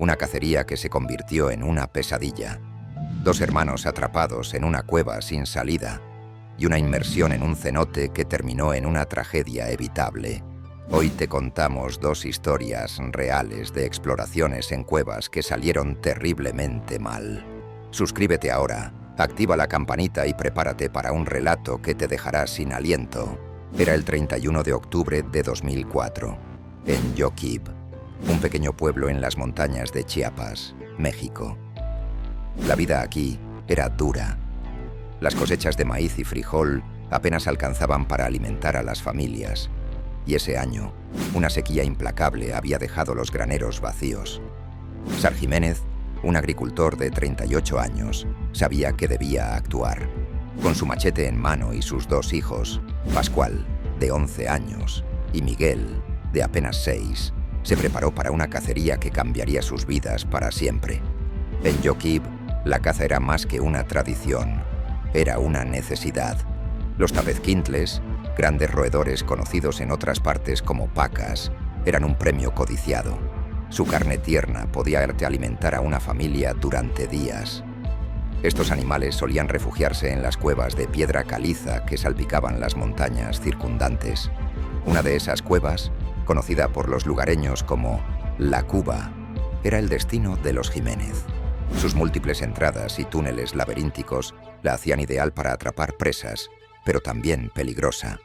una cacería que se convirtió en una pesadilla. 2 hermanos atrapados en una cueva sin salida y una inmersión en un cenote que terminó en una tragedia evitable. Hoy te contamos 2 historias reales de exploraciones en cuevas que salieron terriblemente mal. Suscríbete ahora, activa la campanita y prepárate para un relato que te dejará sin aliento. Era el 31 de octubre de 2004, en Yoquib, un pequeño pueblo en las montañas de Chiapas, México. La vida aquí era dura. Las cosechas de maíz y frijol apenas alcanzaban para alimentar a las familias. Y ese año, una sequía implacable había dejado los graneros vacíos. Sar Jiménez, un agricultor de 38 años, sabía que debía actuar. Con su machete en mano y sus 2 hijos, Pascual, de 11 años, y Miguel, de apenas 6, se preparó para una cacería que cambiaría sus vidas para siempre. En Yoquib, la caza era más que una tradición, era una necesidad. Los tapezquintles, grandes roedores conocidos en otras partes como pacas, eran un premio codiciado. Su carne tierna podía alimentar a una familia durante días. Estos animales solían refugiarse en las cuevas de piedra caliza que salpicaban las montañas circundantes. Una de esas cuevas, conocida por los lugareños como La Cuba, era el destino de los Jiménez. Sus múltiples entradas y túneles laberínticos la hacían ideal para atrapar presas, pero también peligrosa.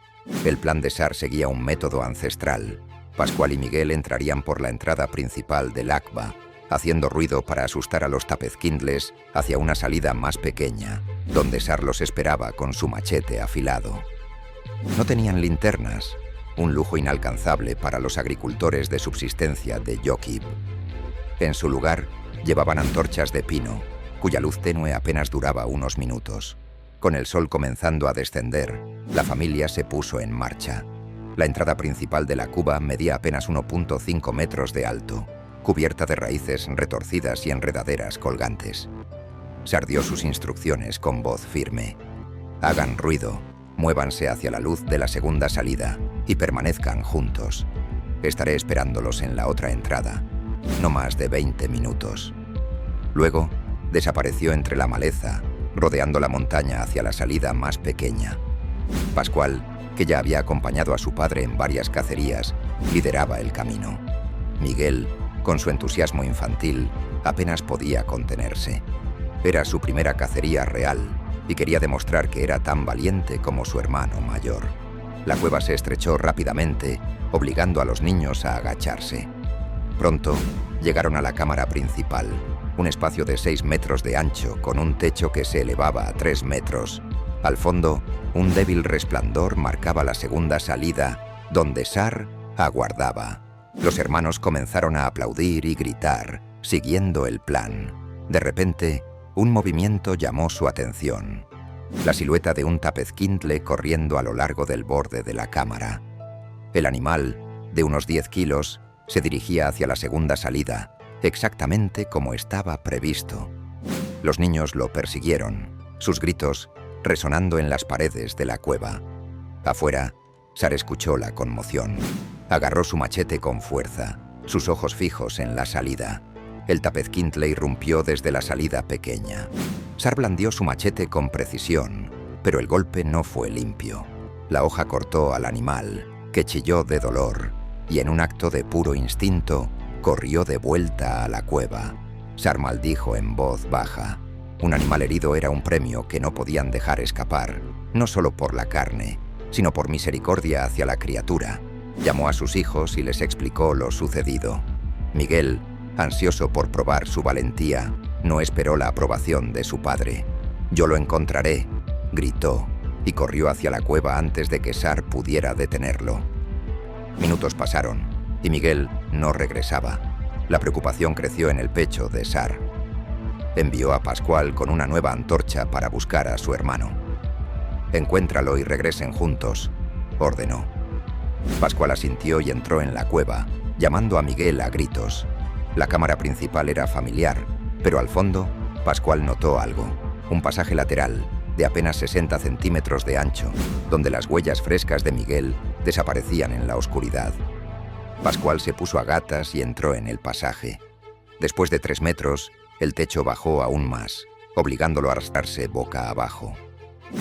El plan de Sar seguía un método ancestral. Pascual y Miguel entrarían por la entrada principal del Akba, haciendo ruido para asustar a los tapezquintles hacia una salida más pequeña, donde Sar los esperaba con su machete afilado. No tenían linternas, un lujo inalcanzable para los agricultores de subsistencia de Yoquib. En su lugar, llevaban antorchas de pino, cuya luz tenue apenas duraba unos minutos. Con el sol comenzando a descender, la familia se puso en marcha. La entrada principal de la cuba medía apenas 1.5 metros de alto, cubierta de raíces retorcidas y enredaderas colgantes. Sar dio sus instrucciones con voz firme. Hagan ruido, muévanse hacia la luz de la segunda salida y permanezcan juntos. Estaré esperándolos en la otra entrada, no más de 20 minutos. Luego, desapareció entre la maleza, rodeando la montaña hacia la salida más pequeña. Pascual, que ya había acompañado a su padre en varias cacerías, lideraba el camino. Miguel, con su entusiasmo infantil, apenas podía contenerse. Era su primera cacería real y quería demostrar que era tan valiente como su hermano mayor. La cueva se estrechó rápidamente, obligando a los niños a agacharse. Pronto, llegaron a la cámara principal, un espacio de 6 metros de ancho con un techo que se elevaba a 3 metros. Al fondo, un débil resplandor marcaba la segunda salida, donde Sar aguardaba. Los hermanos comenzaron a aplaudir y gritar, siguiendo el plan. De repente, un movimiento llamó su atención. La silueta de un tapezquintle corriendo a lo largo del borde de la cámara. El animal, de unos 10 kilos, se dirigía hacia la segunda salida, exactamente como estaba previsto. Los niños lo persiguieron, sus gritos resonando en las paredes de la cueva. Afuera, Sar escuchó la conmoción. Agarró su machete con fuerza, sus ojos fijos en la salida. El tapezquintle irrumpió desde la salida pequeña. Sar blandió su machete con precisión, pero el golpe no fue limpio. La hoja cortó al animal, que chilló de dolor, y en un acto de puro instinto, corrió de vuelta a la cueva. Sar maldijo en voz baja. Un animal herido era un premio que no podían dejar escapar, no solo por la carne, sino por misericordia hacia la criatura. Llamó a sus hijos y les explicó lo sucedido. Miguel, ansioso por probar su valentía, no esperó la aprobación de su padre. «Yo lo encontraré», gritó, y corrió hacia la cueva antes de que Sar pudiera detenerlo. Minutos pasaron, y Miguel no regresaba. La preocupación creció en el pecho de Sar. Envió a Pascual con una nueva antorcha para buscar a su hermano. «Encuéntralo y regresen juntos», ordenó. Pascual asintió y entró en la cueva, llamando a Miguel a gritos. La cámara principal era familiar, pero al fondo, Pascual notó algo, un pasaje lateral de apenas 60 centímetros de ancho, donde las huellas frescas de Miguel desaparecían en la oscuridad. Pascual se puso a gatas y entró en el pasaje. Después de 3 metros, el techo bajó aún más, obligándolo a arrastrarse boca abajo.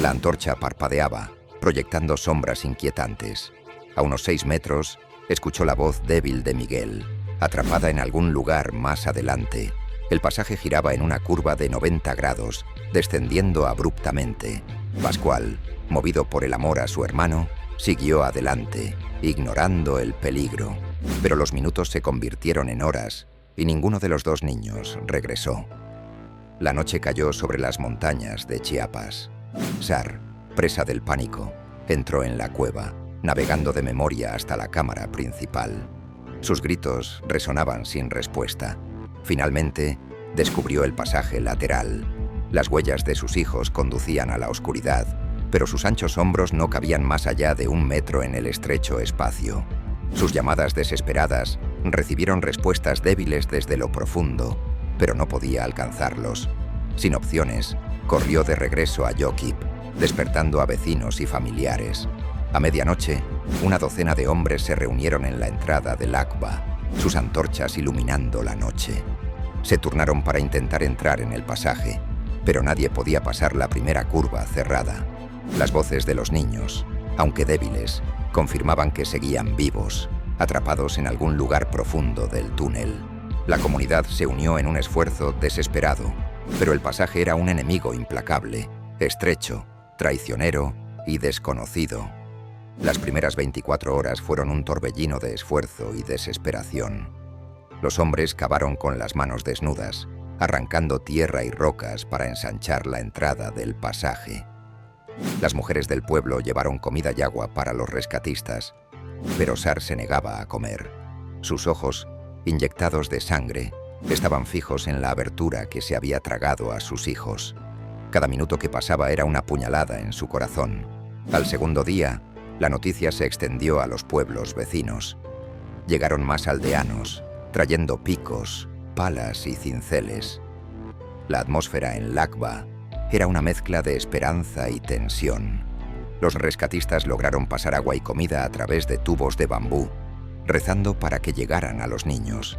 La antorcha parpadeaba, proyectando sombras inquietantes. A unos 6 metros, escuchó la voz débil de Miguel, atrapada en algún lugar más adelante. El pasaje giraba en una curva de 90 grados, descendiendo abruptamente. Pascual, movido por el amor a su hermano, siguió adelante, ignorando el peligro. Pero los minutos se convirtieron en horas y ninguno de los dos niños regresó. La noche cayó sobre las montañas de Chiapas. Sar, presa del pánico, entró en la cueva, navegando de memoria hasta la cámara principal. Sus gritos resonaban sin respuesta. Finalmente, descubrió el pasaje lateral. Las huellas de sus hijos conducían a la oscuridad, pero sus anchos hombros no cabían más allá de 1 metro en el estrecho espacio. Sus llamadas desesperadas recibieron respuestas débiles desde lo profundo, pero no podía alcanzarlos. Sin opciones, corrió de regreso a Yokip, despertando a vecinos y familiares. A medianoche, una docena de hombres se reunieron en la entrada del Akba, sus antorchas iluminando la noche. Se turnaron para intentar entrar en el pasaje, pero nadie podía pasar la primera curva cerrada. Las voces de los niños, aunque débiles, confirmaban que seguían vivos, atrapados en algún lugar profundo del túnel. La comunidad se unió en un esfuerzo desesperado, pero el pasaje era un enemigo implacable, estrecho, traicionero y desconocido. Las primeras 24 horas fueron un torbellino de esfuerzo y desesperación. Los hombres cavaron con las manos desnudas, arrancando tierra y rocas para ensanchar la entrada del pasaje. Las mujeres del pueblo llevaron comida y agua para los rescatistas, pero Sar se negaba a comer. Sus ojos, inyectados de sangre, estaban fijos en la abertura que se había tragado a sus hijos. Cada minuto que pasaba era una puñalada en su corazón. Al segundo día, la noticia se extendió a los pueblos vecinos. Llegaron más aldeanos, trayendo picos, palas y cinceles. La atmósfera en Lakba era una mezcla de esperanza y tensión. Los rescatistas lograron pasar agua y comida a través de tubos de bambú, rezando para que llegaran a los niños.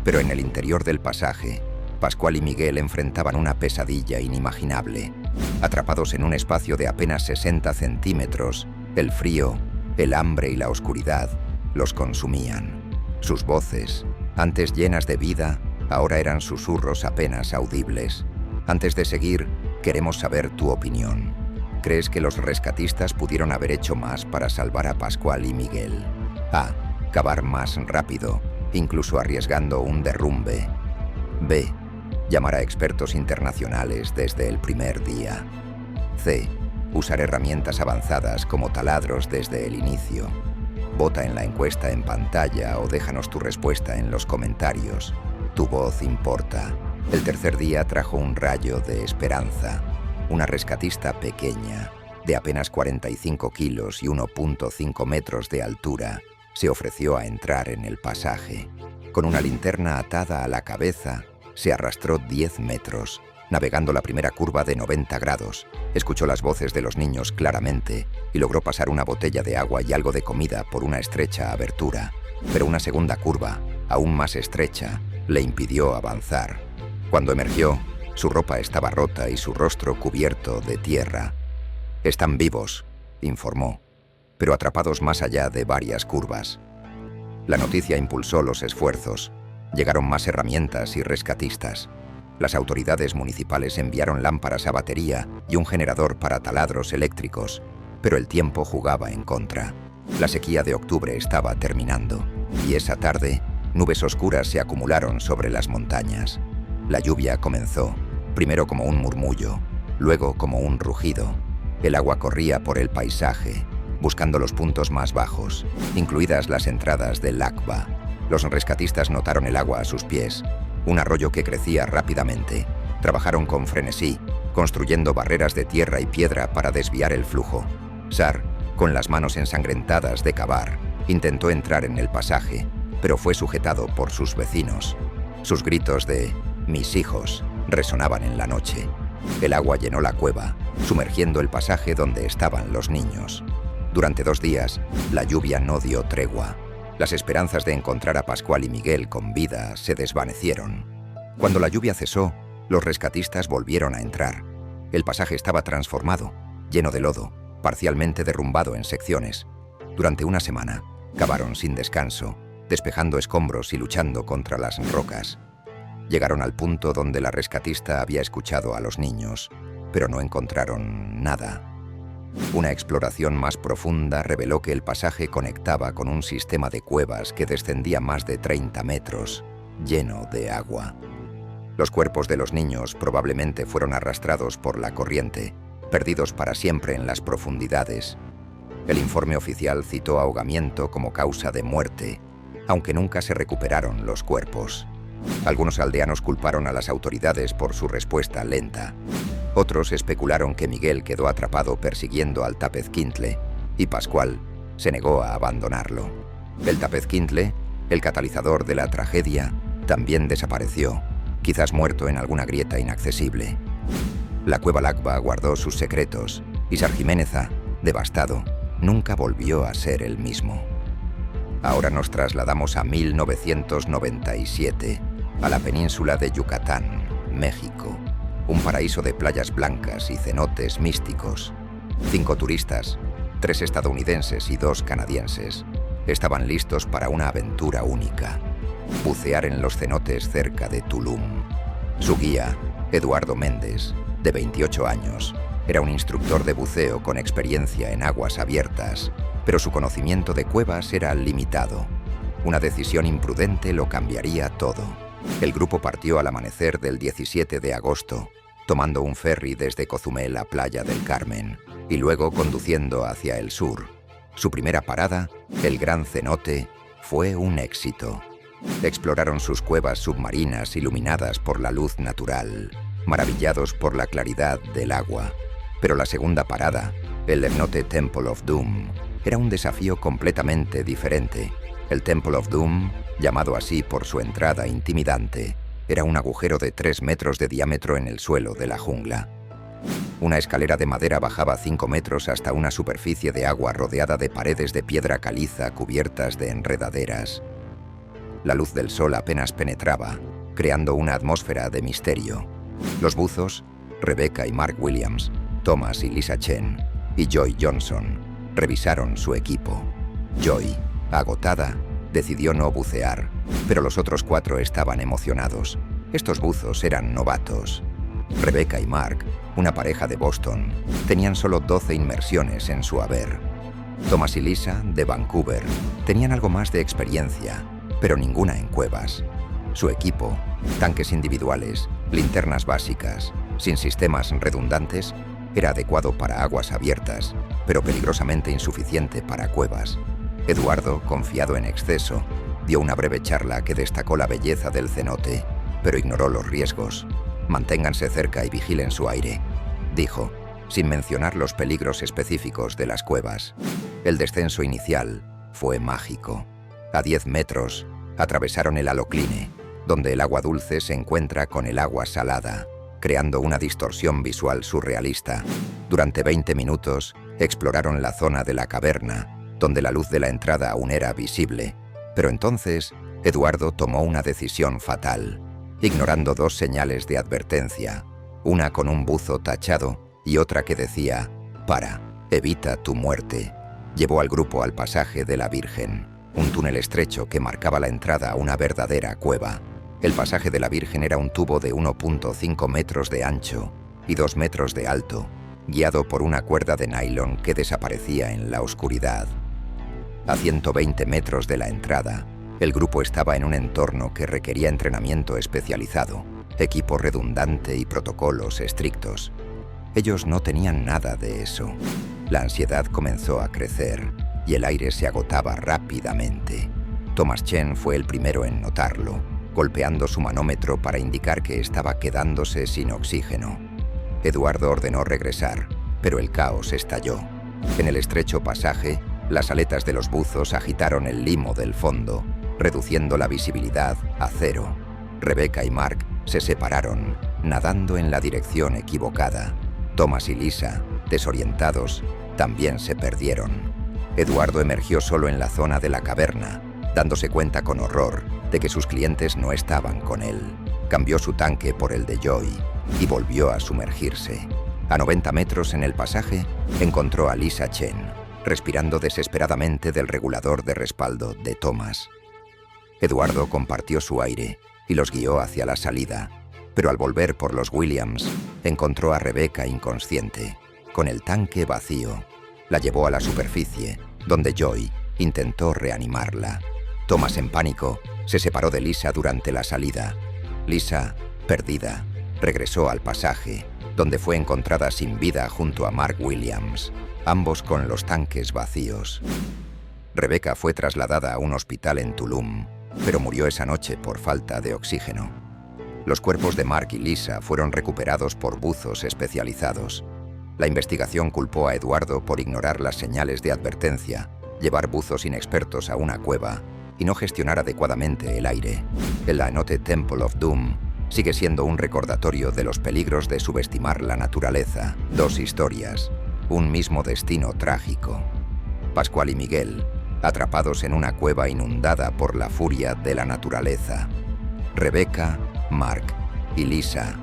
Pero en el interior del pasaje, Pascual y Miguel enfrentaban una pesadilla inimaginable. Atrapados en un espacio de apenas 60 centímetros, el frío, el hambre y la oscuridad los consumían. Sus voces, antes llenas de vida, ahora eran susurros apenas audibles. Antes de seguir, queremos saber tu opinión. ¿Crees que los rescatistas pudieron haber hecho más para salvar a Pascual y Miguel? A. Cavar más rápido, incluso arriesgando un derrumbe. B. Llamar a expertos internacionales desde el primer día. C. Usar herramientas avanzadas como taladros desde el inicio. Vota en la encuesta en pantalla o déjanos tu respuesta en los comentarios. Tu voz importa. El tercer día trajo un rayo de esperanza. Una rescatista pequeña, de apenas 45 kilos y 1.5 metros de altura, se ofreció a entrar en el pasaje. Con una linterna atada a la cabeza, se arrastró 10 metros, navegando la primera curva de 90 grados. Escuchó las voces de los niños claramente y logró pasar una botella de agua y algo de comida por una estrecha abertura. Pero una segunda curva, aún más estrecha, le impidió avanzar. Cuando emergió, su ropa estaba rota y su rostro cubierto de tierra. «Están vivos», informó, pero atrapados más allá de varias curvas. La noticia impulsó los esfuerzos. Llegaron más herramientas y rescatistas. Las autoridades municipales enviaron lámparas a batería y un generador para taladros eléctricos, pero el tiempo jugaba en contra. La sequía de octubre estaba terminando, y esa tarde, nubes oscuras se acumularon sobre las montañas. La lluvia comenzó, primero como un murmullo, luego como un rugido. El agua corría por el paisaje, buscando los puntos más bajos, incluidas las entradas del Lakba. Los rescatistas notaron el agua a sus pies, un arroyo que crecía rápidamente. Trabajaron con frenesí, construyendo barreras de tierra y piedra para desviar el flujo. Sar, con las manos ensangrentadas de cavar, intentó entrar en el pasaje, pero fue sujetado por sus vecinos. Sus gritos de «mis hijos» resonaban en la noche. El agua llenó la cueva, sumergiendo el pasaje donde estaban los niños. Durante 2 días, la lluvia no dio tregua. Las esperanzas de encontrar a Pascual y Miguel con vida se desvanecieron. Cuando la lluvia cesó, los rescatistas volvieron a entrar. El pasaje estaba transformado, lleno de lodo, parcialmente derrumbado en secciones. Durante una semana, cavaron sin descanso, despejando escombros y luchando contra las rocas. Llegaron al punto donde la rescatista había escuchado a los niños, pero no encontraron nada. Una exploración más profunda reveló que el pasaje conectaba con un sistema de cuevas que descendía más de 30 metros, lleno de agua. Los cuerpos de los niños probablemente fueron arrastrados por la corriente, perdidos para siempre en las profundidades. El informe oficial citó ahogamiento como causa de muerte, aunque nunca se recuperaron los cuerpos. Algunos aldeanos culparon a las autoridades por su respuesta lenta. Otros especularon que Miguel quedó atrapado persiguiendo al Tapezquintle y Pascual se negó a abandonarlo. El Tapezquintle, el catalizador de la tragedia, también desapareció, quizás muerto en alguna grieta inaccesible. La cueva Lacba guardó sus secretos y Sarjiméneza, devastado, nunca volvió a ser el mismo. Ahora nos trasladamos a 1997, a la península de Yucatán, México, un paraíso de playas blancas y cenotes místicos. 5 turistas, 3 estadounidenses y 2 canadienses, estaban listos para una aventura única: bucear en los cenotes cerca de Tulum. Su guía, Eduardo Méndez, de 28 años, era un instructor de buceo con experiencia en aguas abiertas, pero su conocimiento de cuevas era limitado. Una decisión imprudente lo cambiaría todo. El grupo partió al amanecer del 17 de agosto, tomando un ferry desde Cozumel a Playa del Carmen y luego conduciendo hacia el sur. Su primera parada, el Gran Cenote, fue un éxito. Exploraron sus cuevas submarinas iluminadas por la luz natural, maravillados por la claridad del agua. Pero la segunda parada, el cenote Temple of Doom, era un desafío completamente diferente. El Temple of Doom, llamado así por su entrada intimidante, era un agujero de 3 metros de diámetro en el suelo de la jungla. Una escalera de madera bajaba 5 metros hasta una superficie de agua rodeada de paredes de piedra caliza cubiertas de enredaderas. La luz del sol apenas penetraba, creando una atmósfera de misterio. Los buzos, Rebecca y Mark Williams, Thomas y Lisa Chen, y Joy Johnson, revisaron su equipo. Joy, agotada, decidió no bucear, pero los otros 4 estaban emocionados. Estos buzos eran novatos. Rebecca y Mark, una pareja de Boston, tenían solo 12 inmersiones en su haber. Thomas y Lisa, de Vancouver, tenían algo más de experiencia, pero ninguna en cuevas. Su equipo, tanques individuales, linternas básicas, sin sistemas redundantes, era adecuado para aguas abiertas, pero peligrosamente insuficiente para cuevas. Eduardo, confiado en exceso, dio una breve charla que destacó la belleza del cenote, pero ignoró los riesgos. «Manténganse cerca y vigilen su aire», dijo, sin mencionar los peligros específicos de las cuevas. El descenso inicial fue mágico. A 10 metros, atravesaron el halocline, donde el agua dulce se encuentra con el agua salada, creando una distorsión visual surrealista. Durante 20 minutos, exploraron la zona de la caverna, donde la luz de la entrada aún era visible. Pero entonces, Eduardo tomó una decisión fatal, ignorando 2 señales de advertencia, una con un buzo tachado y otra que decía: «Para, evita tu muerte». Llevó al grupo al pasaje de la Virgen, un túnel estrecho que marcaba la entrada a una verdadera cueva. El pasaje de la Virgen era un tubo de 1.5 metros de ancho y 2 metros de alto, guiado por una cuerda de nylon que desaparecía en la oscuridad. A 120 metros de la entrada, el grupo estaba en un entorno que requería entrenamiento especializado, equipo redundante y protocolos estrictos. Ellos no tenían nada de eso. La ansiedad comenzó a crecer y el aire se agotaba rápidamente. Thomas Chen fue el primero en notarlo, golpeando su manómetro para indicar que estaba quedándose sin oxígeno. Eduardo ordenó regresar, pero el caos estalló. En el estrecho pasaje, las aletas de los buzos agitaron el limo del fondo, reduciendo la visibilidad a 0. Rebecca y Mark se separaron, nadando en la dirección equivocada. Thomas y Lisa, desorientados, también se perdieron. Eduardo emergió solo en la zona de la caverna, dándose cuenta con horror de que sus clientes no estaban con él. Cambió su tanque por el de Joy y volvió a sumergirse. A 90 metros en el pasaje, encontró a Lisa Chen, respirando desesperadamente del regulador de respaldo de Thomas. Eduardo compartió su aire y los guió hacia la salida, pero al volver por los Williams, encontró a Rebecca inconsciente, con el tanque vacío. La llevó a la superficie, donde Joy intentó reanimarla. Thomas, en pánico, se separó de Lisa durante la salida. Lisa, perdida, regresó al pasaje, donde fue encontrada sin vida junto a Mark Williams, ambos con los tanques vacíos. Rebecca fue trasladada a un hospital en Tulum, pero murió esa noche por falta de oxígeno. Los cuerpos de Mark y Lisa fueron recuperados por buzos especializados. La investigación culpó a Eduardo por ignorar las señales de advertencia, llevar buzos inexpertos a una cueva y no gestionar adecuadamente el aire. El Laenote Temple of Doom sigue siendo un recordatorio de los peligros de subestimar la naturaleza. Dos historias, un mismo destino trágico. Pascual y Miguel, atrapados en una cueva inundada por la furia de la naturaleza. Rebecca, Mark y Lisa,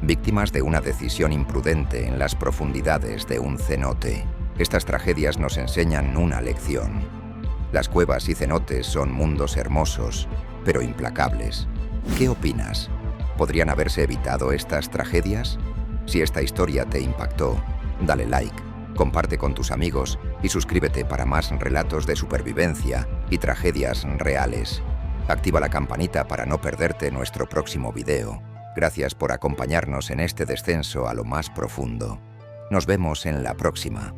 víctimas de una decisión imprudente en las profundidades de un cenote. Estas tragedias nos enseñan una lección. Las cuevas y cenotes son mundos hermosos, pero implacables. ¿Qué opinas? ¿Podrían haberse evitado estas tragedias? Si esta historia te impactó, dale like, comparte con tus amigos y suscríbete para más relatos de supervivencia y tragedias reales. Activa la campanita para no perderte nuestro próximo video. Gracias por acompañarnos en este descenso a lo más profundo. Nos vemos en la próxima.